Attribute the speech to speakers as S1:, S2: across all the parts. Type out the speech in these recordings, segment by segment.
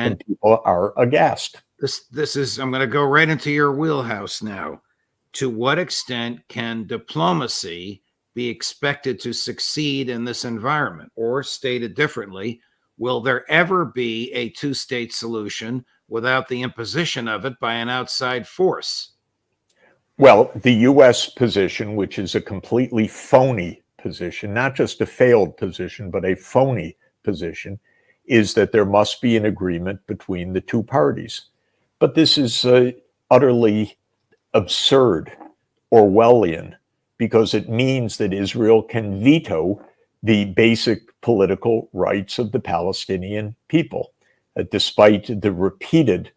S1: And people are aghast.
S2: This is, I'm going to go right into your wheelhouse now. To what extent can diplomacy be expected to succeed in this environment? Or stated differently, will there ever be a two-state solution without the imposition of it by an outside force?
S1: Well, the U.S. position, which is a completely phony position, not just a failed position, but a phony position, is that there must be an agreement between the two parties. But this is utterly absurd, Orwellian, because it means that Israel can veto the basic political rights of the Palestinian people, despite the repeated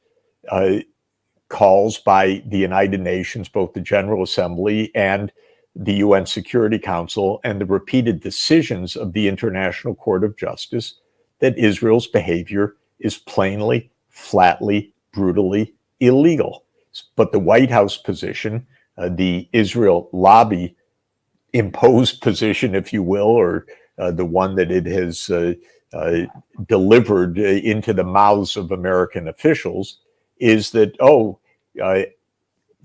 S1: calls by the United Nations, both the General Assembly and the UN Security Council, and the repeated decisions of the International Court of Justice, that Israel's behavior is plainly, flatly, brutally illegal. But the White House position, the Israel lobby imposed position, if you will, or the one that it has delivered into the mouths of American officials, is that,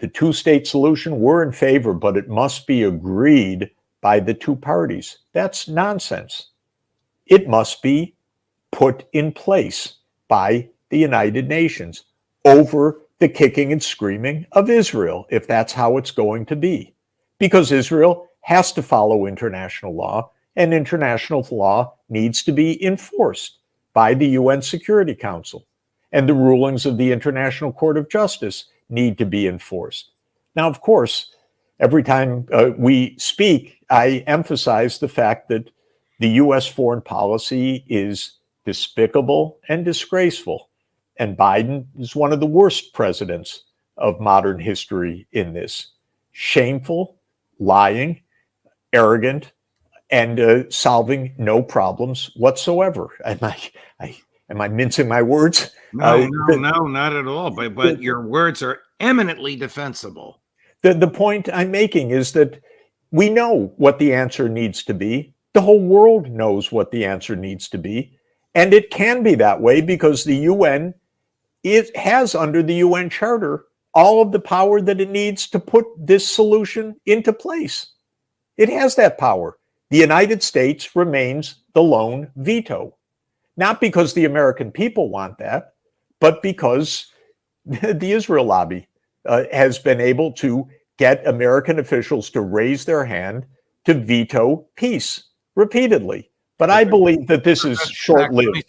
S1: the two-state solution, we're in favor, but it must be agreed by the two parties. That's nonsense. It must be put in place by the United Nations over the kicking and screaming of Israel, if that's how it's going to be. Because Israel has to follow international law, and international law needs to be enforced by the UN Security Council. And the rulings of the International Court of Justice need to be enforced. Now, of course, every time we speak, I emphasize the fact that the U.S. foreign policy is despicable and disgraceful. And Biden is one of the worst presidents of modern history in this. Shameful, lying, arrogant, and solving no problems whatsoever. Am I mincing my words?
S2: No, not at all. But your words are eminently defensible.
S1: The point I'm making is that we know what the answer needs to be. The whole world knows what the answer needs to be. And it can be that way because the UN has, under the UN Charter, all of the power that it needs to put this solution into place. It has that power. The United States remains the lone veto. Not because the American people want that, but because the Israel lobby has been able to get American officials to raise their hand to veto peace repeatedly. But I believe that this is short-lived.